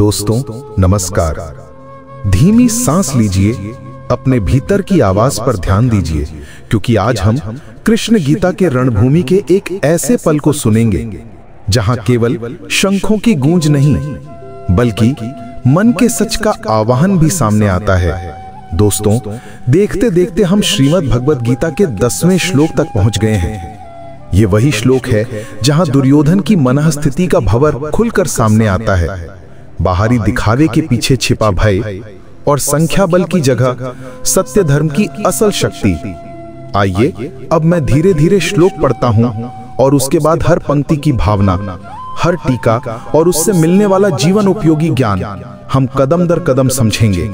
दोस्तों नमस्कार। धीमी सांस लीजिए, अपने भीतर की आवाज पर ध्यान दीजिए, क्योंकि आज हम कृष्ण गीता के रणभूमि के एक ऐसे पल को सुनेंगे जहां केवल शंखों की गूंज नहीं बल्कि मन के सच का आह्वान भी सामने आता है। दोस्तों, देखते देखते हम श्रीमद् भगवद गीता के 10वें श्लोक तक पहुंच गए हैं। ये वही श्लोक है जहां दुर्योधन की मनःस्थिति का भंवर खुलकर सामने आता है। बाहरी दिखावे के पीछे छिपा भय और संख्या बल की जगह सत्य धर्म की असल शक्ति। आइए अब मैं धीरे धीरे श्लोक पढ़ता हूं और उसके बाद हर पंक्ति की भावना, हर टीका और उससे मिलने वाला जीवन उपयोगी ज्ञान हम कदम दर कदम समझेंगे।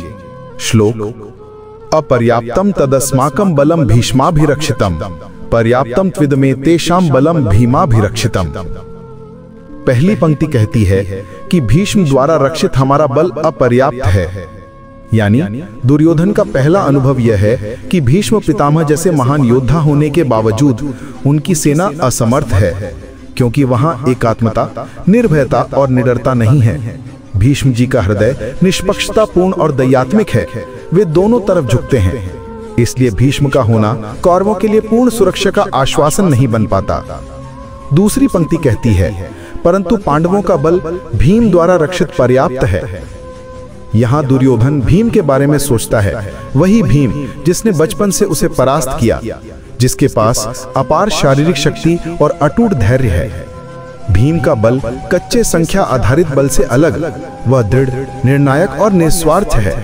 श्लोक। अपर्याप्तम तदस्माकं बलम भीष्माभिरक्षितम पर्याप्तम त्विदमे तेषां बलम भीमाभिरक्षितम। पहली पंक्ति कहती है कि भीष्म द्वारा रक्षित हमारा बल अपर्याप्त है, यानी दुर्योधन का पहला अनुभव यह है कि भीष्म पितामह जैसे महान योद्धा होने के बावजूद उनकी सेना असमर्थ है, क्योंकि वहां एकात्मता, निर्भयता और निडरता नहीं है। भीष्म जी का हृदय निष्पक्षतापूर्ण और दयात्मिक है, वे दोनों तरफ झुकते हैं। इसलिए भीष्म का होना कौरवों के लिए पूर्ण सुरक्षा का आश्वासन नहीं बन पाता। दूसरी पंक्ति कहती है परंतु पांडवों का बल भीम द्वारा रक्षित पर्याप्त है। यहां दुर्योधन भीम के बारे में सोचता है, वही भीम जिसने बचपन से उसे परास्त किया, जिसके पास अपार शारीरिक शक्ति और अटूट धैर्य है। भीम का बल कच्चे संख्या आधारित बल से अलग, वह दृढ़, निर्णायक और निस्वार्थ है।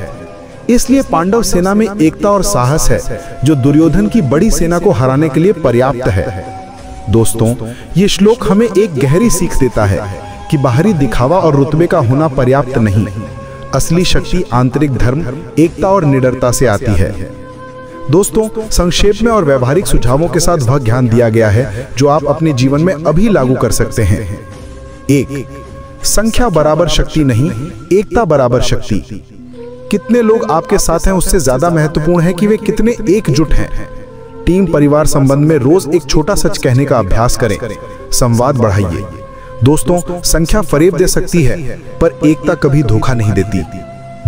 इसलिए पांडव सेना में एकता और साहस है जो दुर्योधन की बड़ी सेना को हराने के लिए पर्याप्त है। दोस्तों, ये श्लोक हमें एक गहरी सीख देता है कि बाहरी दिखावा और रुतबे का होना पर्याप्त नहीं। असली शक्ति आंतरिक धर्म, एकता और निडरता से आती है। दोस्तों, संक्षेप में और व्यवहारिक सुझावों के साथ वह ज्ञान दिया गया है जो आप अपने जीवन में अभी लागू कर सकते हैं। 1. संख्या बराबर शक्ति नहीं, एकता बराबर शक्ति। कितने लोग आपके साथ हैं उससे ज्यादा महत्वपूर्ण है कि वे कितने एकजुट हैं। टीम परिवार संबंध में रोज एक छोटा सच कहने का अभ्यास करें, संवाद बढ़ाइए। दोस्तों, संख्या फरेब दे सकती है पर एकता कभी धोखा नहीं देती।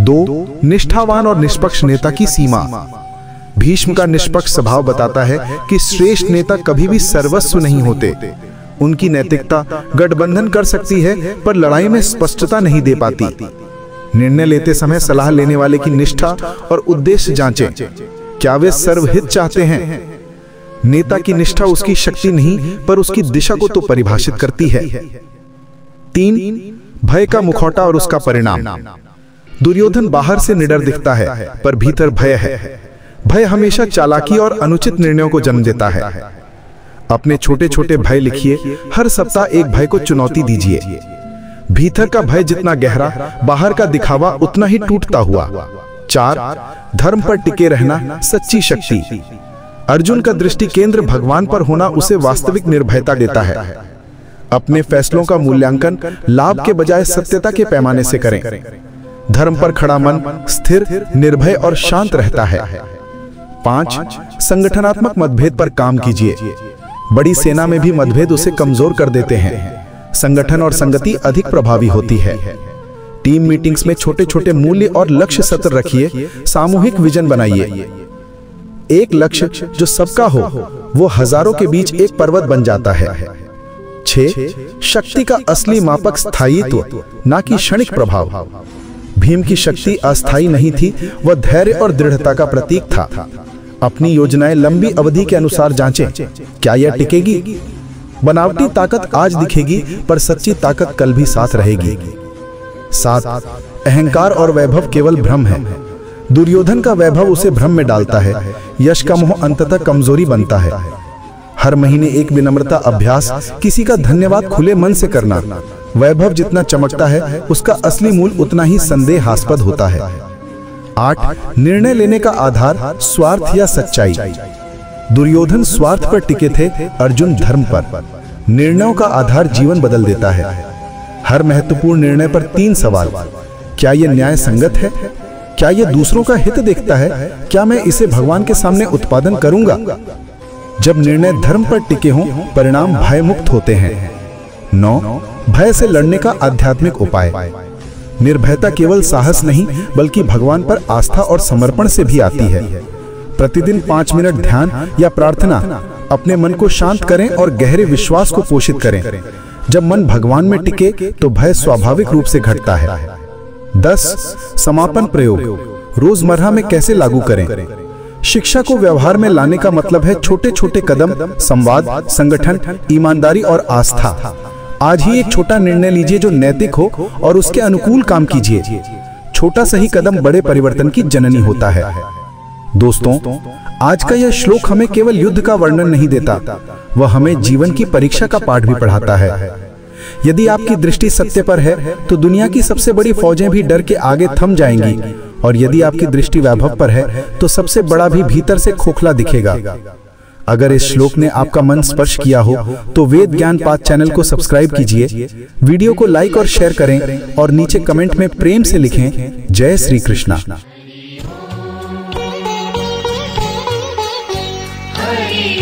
2. निष्ठावान और निष्पक्ष नेता की सीमा। भीष्म का निष्पक्ष स्वभाव बताता है कि श्रेष्ठ नेता कभी भी सर्वस्व नहीं होते। उनकी नैतिकता गठबंधन कर सकती है पर लड़ाई में स्पष्टता नहीं दे पाती। निर्णय लेते समय सलाह लेने वाले की निष्ठा और उद्देश्य जांचें, क्या वे सर्वहित चाहते हैं। नेता की निष्ठा उसकी शक्ति नहीं पर उसकी दिशा को तो परिभाषित करती है। 3. भय का मुखौटा और उसका परिणाम। दुर्योधन बाहर से निडर दिखता है पर भीतर भय है। भय हमेशा चालाकी और अनुचित निर्णयों को जन्म देता है। अपने छोटे छोटे भय लिखिए, हर सप्ताह एक भय को चुनौती दीजिए। भीतर का भय जितना गहरा, बाहर का दिखावा उतना ही टूटता हुआ। 4. धर्म पर टिके रहना सच्ची शक्ति। अर्जुन का दृष्टि केंद्र भगवान पर होना उसे वास्तविक निर्भयता देता है। अपने फैसलों का मूल्यांकन लाभ के बजाय सत्यता के पैमाने से करें। धर्म पर खड़ा मन स्थिर, निर्भय और शांत रहता है। 5. संगठनात्मक मतभेद पर काम कीजिए। बड़ी सेना में भी मतभेद उसे कमजोर कर देते हैं। संगठन और संगति अधिक प्रभावी होती है। टीम मीटिंग्स में छोटे छोटे मूल्य और लक्ष्य सत्र रखिए, सामूहिक विजन बनाइए। एक लक्ष्य जो सबका हो वो हजारों के बीच एक पर्वत बन जाता है। 6. शक्ति का असली मापक स्थायित्व, ना कि क्षणिक प्रभाव। भीम की शक्ति अस्थायी नहीं थी, वह धैर्य और दृढ़ता का प्रतीक था। अपनी योजनाएं लंबी अवधि के अनुसार जांचें, क्या यह टिकेगी। बनावटी ताकत आज दिखेगी पर सच्ची ताकत कल भी साथ रहेगी। 7. अहंकार और वैभव केवल भ्रम है। दुर्योधन का वैभव उसे भ्रम में डालता है। यश का मोह अंततः कमजोरी बनता है। हर महीने एक विनम्रता अभ्यास, किसी का धन्यवाद खुले मन से करना। वैभव जितना चमकता है उसका असली मूल्य उतना ही संदेहास्पद होता है। 8. निर्णय लेने का आधार स्वार्थ या सच्चाई। दुर्योधन स्वार्थ पर टिके थे, अर्जुन धर्म पर। निर्णयों का आधार जीवन बदल देता है। हर महत्वपूर्ण निर्णय पर 3 सवाल। क्या यह न्याय संगत है? क्या यह दूसरों का हित देखता है? क्या मैं इसे भगवान के सामने उत्पादन करूंगा? जब निर्णय धर्म पर टिके हों, परिणाम भय मुक्त होते हैं। 9. भय से लड़ने का आध्यात्मिक उपाय। निर्भयता केवल साहस नहीं बल्कि भगवान पर आस्था और समर्पण से भी आती है। प्रतिदिन 5 मिनट ध्यान या प्रार्थना अपने मन को शांत करें और गहरे विश्वास को पोषित करें। जब मन भगवान में टिके तो भय स्वाभाविक रूप से घटता है। 10 समापन प्रयोग रोजमर्रा में कैसे लागू करें। शिक्षा को व्यवहार में लाने का मतलब है छोटे छोटे कदम, संवाद, संगठन, ईमानदारी और आस्था। आज ही एक छोटा निर्णय लीजिए जो नैतिक हो और उसके अनुकूल काम कीजिए। छोटा सही कदम बड़े परिवर्तन की जननी होता है। दोस्तों, आज का यह श्लोक हमें केवल युद्ध का वर्णन नहीं देता, वह हमें जीवन की परीक्षा का पाठ भी पढ़ाता है। यदि आपकी दृष्टि सत्य पर है तो दुनिया की सबसे बड़ी फौजें भी डर के आगे थम जाएंगी, और यदि आपकी दृष्टि वैभव पर है तो सबसे बड़ा भी भीतर से खोखला दिखेगा। अगर इस श्लोक ने आपका मन स्पर्श किया हो तो वेद ज्ञान पाथ चैनल को सब्सक्राइब कीजिए, वीडियो को लाइक और शेयर करें और नीचे कमेंट में प्रेम से लिखें जय श्री कृष्णा। हरि